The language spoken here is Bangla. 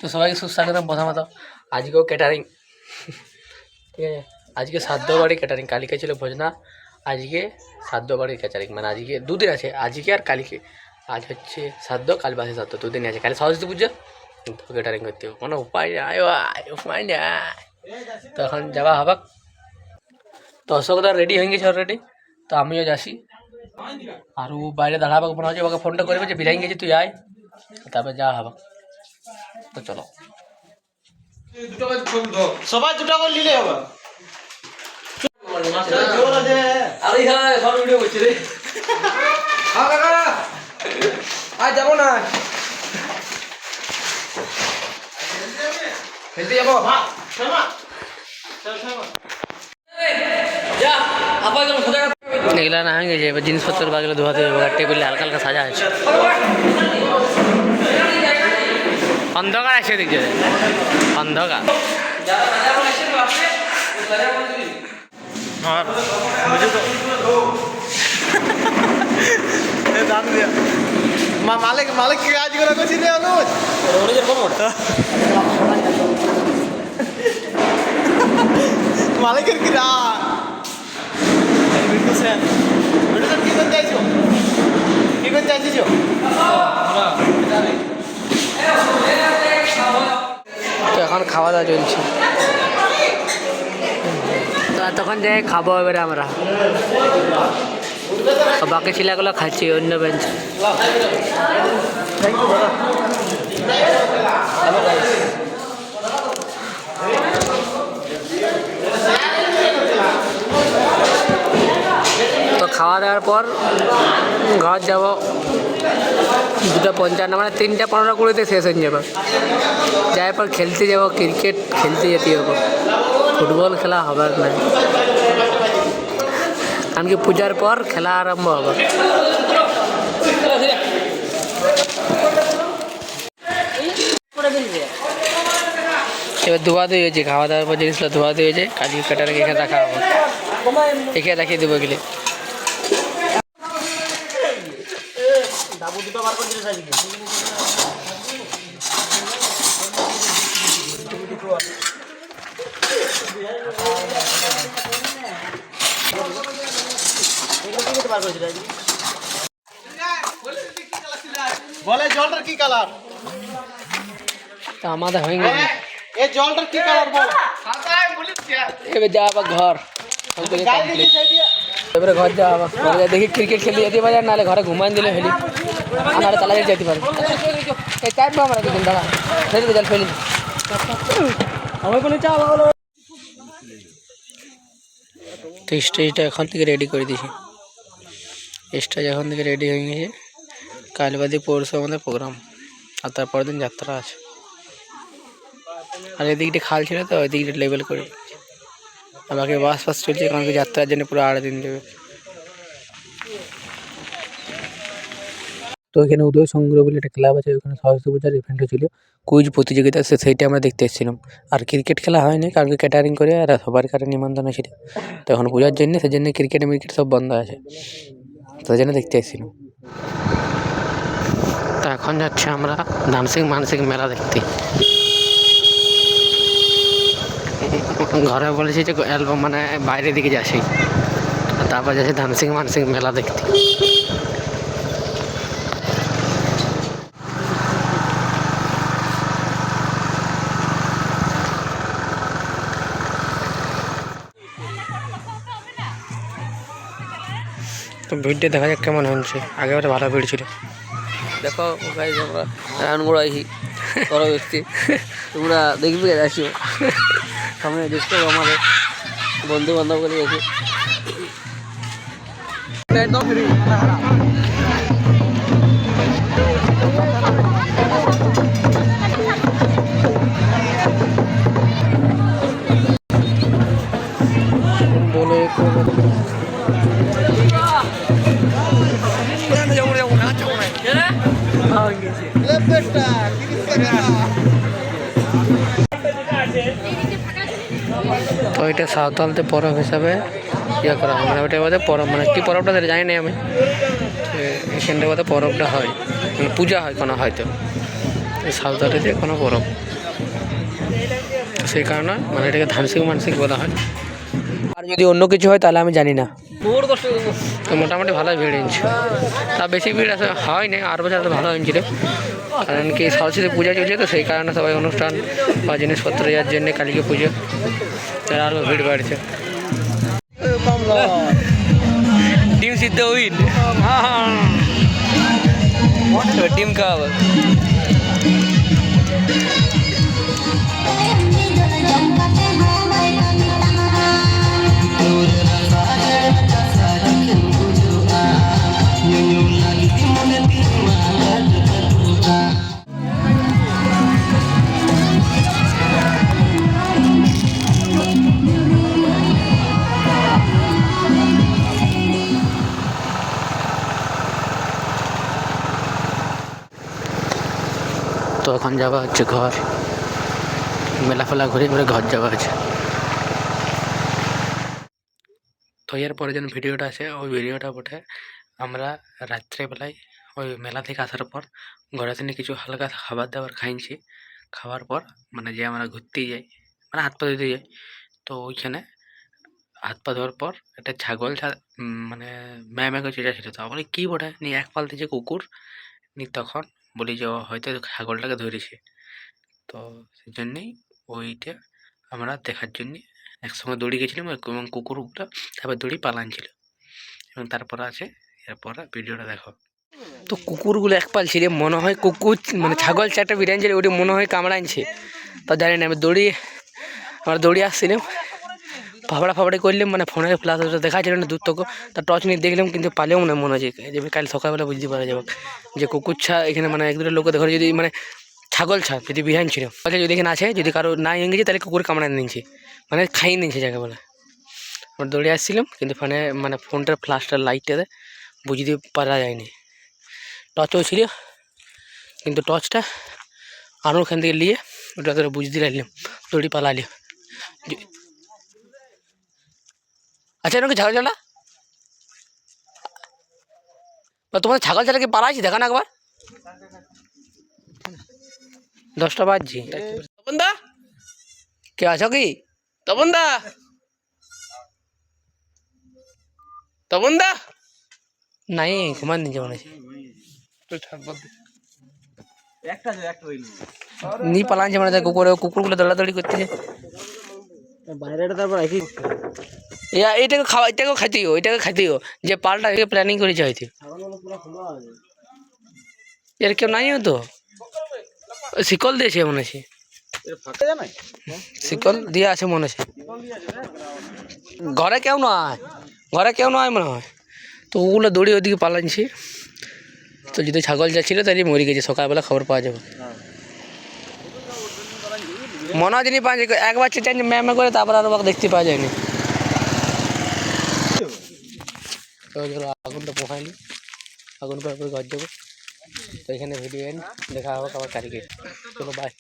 তো সবাইকে সুস্বাগতম প্রথমত। আজকেও ক্যাটারিং, ঠিক আছে। আজকে সাধ্য বাড়ি ক্যাটারিং, কালকে ছিল ভোজনা, আজকে সাধ্য বাড়ির ক্যাটারিং। মানে আজকে দুদিন আছে, আজকে আর কালকে। আজ হচ্ছে সাধ্য, কাল বাসে সাধ্য, দুদিন আছে। কাল সরস্বতী পুজো, তো ক্যাটারিং করতে হবে, কোনো উপায় নাই, উপায় নাই। তো এখন যাওয়া হবে। তো অশোকদা রেডি হয়ে গেছে অলরেডি, তো আমিও যাচ্ছি। আর ও বাইরে দাঁড়াবে, মনে হচ্ছে ওকে ফোনটা করবে যে বিরাই গেছি, তুই আয়, তারপরে যাওয়া হবে। তো চলো, সবাই দুটো করে নিলে হবে। যাবো না, খেলতে যাবো। এগুলা না হয়ে গেছে, এবার জিনিসপত্র বাগলে ধোয়াতে হবে। টেবিলে হালকা হালকা সাজা আছে, অন্ধকার আছে দেখছে, অন্ধকার। মালিক মালিক কাজ করে করছি রে অনুজ মালিকের কি রাত কি করতে চাইছো, কি করতে চাইছিস? তো এখন খাওয়া দাওয়া চলছে, তো তখন যাই খাবো এবারে আমরা। বাকি ছেলেগুলো খাচ্ছি অন্য বেঞ্চ। তো খাওয়া দাওয়ার পর ঘর যাব 2:55, মানে 3:15 শেষ হয়ে যাবে। যাওয়ার পর খেলতে যাব, ক্রিকেট খেলতে যেতে হবে, ফুটবল খেলা হবে না, কারণ কি পূজার পর খেলা আরম্ভ হবে। এবার ধোয়া ধুয়ে হয়েছে, খাওয়া দাওয়ার পর জিনিসগুলো ধোয়া ধুয়ে হয়েছে, কালকে ক্যাটারিং এখানে রাখা হবে, এখানে রাখিয়ে দেবো এগুলি। বলে জলটার কি কালার? তো আমাদের হয়ে গেছে, এই জলটার কি কালার বল? এবার যাওয়া ঘর, এবারে ঘর যাওয়া দেখি ক্রিকেট খেলতে যেতে পারে, নাহলে ঘরে ঘুমান দিলে ফেলি, নাহলে তালা দিয়ে যেতে পারে। এই চাইবো আমরা দুদিন দাঁড়া ফেলি, জল ফেলি আমার কোনো চা ভালো। তো স্টেজটা এখন থেকে রেডি করে দিয়েছি, স্টেজ এখন থেকে রেডি হয়ে গেছে। কাল বাদে পরশু আমাদের প্রোগ্রাম, আর তারপরের দিন যাত্রা আছে। আর এদিকটা খাল ছিল, তো ওই দিকটা লেভেল করে আর বাকি বাস ফাস চলছে, কারণ কি যাত্রার জন্য পুরো 8 দিন দেবে। তো এখানে উদয় সংগ্রহ বলে একটা ক্লাব আছে, ওখানে সরস্বতী পূজার ইভেন্ট হয়েছিল, কুইজ প্রতিযোগিতা, সেইটা আমরা দেখতে এসেছিলাম। আর ক্রিকেট খেলা হয়নি, কারণ কি ক্যাটারিং করে আর সবার কাছে নিমন্ত্রণ ছিল, তো এখন পূজার জন্য সেজন্য ক্রিকেট মিরকেট সব বন্ধ আছে, তো ওই জন্য দেখতে এসেছিলাম। তো এখন যাচ্ছি আমরা ধামসিং মানসিং মেলা দেখতে। ঘরে বলেছি যে অ্যালবাম মানে বাইরের দিকে যাচ্ছি, তারপর যাচ্ছি ধামসিং মানসিং মেলা দেখতে। তো ভিড়টা দেখা যাক কেমন হচ্ছে, আগেবারে ভালো ভিড় ছিল। দেখো গাইজ, আমরা রানগুড়ো আইছি, বড় ব্যক্তি, তোমরা দেখবে যাচ্ছি সামনে দেখতে হবে আমাদের বন্ধু বান্ধব করে গেছে। একদম ফ্রি বলে তো এটা সাঁওতালতে পরব হিসাবে ইয়ে করা হয়, মানে ওইটা বলতে পরব, মানে কী পরবটা জানি না আমি, এখানটা বলতে পরবটা হয়, মানে পূজা হয় কোনো হয়তো, সাঁওতালিতে কোনো পরব, সেই কারণে মানে এটাকে ধানসিক মানসিক বলা হয়। আর যদি অন্য কিছু হয় তাহলে আমি জানি না। তো মোটামুটি ভালোই ভিড় হয়েছিল, তা বেশি ভিড় আসলে হয়নি, আর বছর তো ভালো হয়েছিল, কারণ কি সরস্বতী পূজা চলছে, তো সেই কারণে সবাই অনুষ্ঠান বা জিনিসপত্র যাওয়ার জন্য কালীকে পুজো আরও ভিড় বাড়ছে। ডিম সিদ্ধ উইন ডিম খাওয়াবো। তো এখন যাওয়া হচ্ছে ঘর, মেলা ফেলা ঘুরে ঘুরে ঘর যাওয়া আছে। তো এর পরে যেন ভিডিওটা আছে, ওই ভিডিওটা বটে আমরা রাত্রেবেলায় ওই মেলা থেকে আসার পর ঘরে থেকে কিছু হালকা খাবার দাবার খাইছি। খাওয়ার পর মানে যে আমরা ঘুরতে যাই, মানে হাত পা ধুতে যাই, তো ওইখানে হাত পা ধোয়ার পর একটা ছাগল মানে ম্যামে চেঁচা ছিল, তো বলি কী বটে নিয়ে এক পাল দিয়েছে কুকুর, নি তখন বলি যে ও হয়তো ছাগলটাকে ধরেছে, তো সেই জন্যেই ওইটা আমরা দেখার জন্যে একসঙ্গে দৌড়ে গেছিলাম এবং কুকুরগুলো তারপর দৌড়ি পালানছিল, এবং তারপর আছে এরপরে ভিডিওটা দেখো। তো কুকুরগুলো এক পাল ছিল, মনে হয় কুকুর মানে ছাগল চারটা বিরিয়ানি ছিল, ওটা মনে হয় কামড়াইছে, তা জানি না। আমরা দৌড়ে আসছিলাম, ফাবড়াফাবড়ি করলাম, মানে ফোনের ফ্ল্যাশ দেখা ছিল না দূর থেকে, তা টর্চ নিয়ে দেখলাম কিন্তু পালেও না, মনে হচ্ছে যে কাল সকালবেলা বুঝতে পারা যাবে যে কুকুর এখানে মানে এক দুটো লোকের ঘরে যদি মানে ছাগল যদি বিহান ছিল, যদি এখানে আছে, যদি কারো না গেছে তাহলে কুকুর কামড়ায় নিচ্ছে, মানে খাইয়ে নিচ্ছে যাকে বলে। আমরা দৌড়ে আসছিলাম কিন্তু ফোনে মানে ফোনটার ফ্ল্যাশটার লাইটটাতে বুঝতে পারা যায়নি, টর্চও ছিল কিন্তু টর্চটা আরও ওখান থেকে নিয়ে ওটা তোরা বুঝতে লাগলাম, দৌড়ি পালালি। আচ্ছা এরকম ছাগল চালা বা তোমাদের ছাগল চালা কি পালাইছি দেখা না একবার, 10টা বাজছি। তপন দা কে আছো কি? তপন দা, তপন দা নাই, ঘুমান দিচ্ছে মনে হচ্ছে, নি পালাচ্ছে মানে কুকুরগুলো দৌড়াদৌড়ি করতেছে বাইরে, তারপর এইটাকে খাওয়া, এটাকেও খাইতেও, এটাকে খাইতেও যে পালটা প্ল্যানিং করেছে হয়তো, এর কেউ নাই তো শিকল দিয়েছে মনে হচ্ছে, শিকল দিয়ে আছে মনে হচ্ছে, ঘরে কেউ নয়, ঘরে কেউ নয় মনে হয়, তো ওগুলো দৌড়ে ওদিকে পালাচ্ছি। তো যদি ছাগল যাচ্ছিল তাহলে মরে গেছে, সকালবেলা খবর পাওয়া যাবে, মনে হয় যিনি পাওয়া যায় একবার চেঁচান ম্যামে করে, তারপর আর দেখতে পাওয়া যায়নি। তো ধরো আগুনটা পোহাইনি, আগুন করে ঘর যাবো, তো এখানে ভিডিও দেখা হবে আবার কালকে, চলো বাই।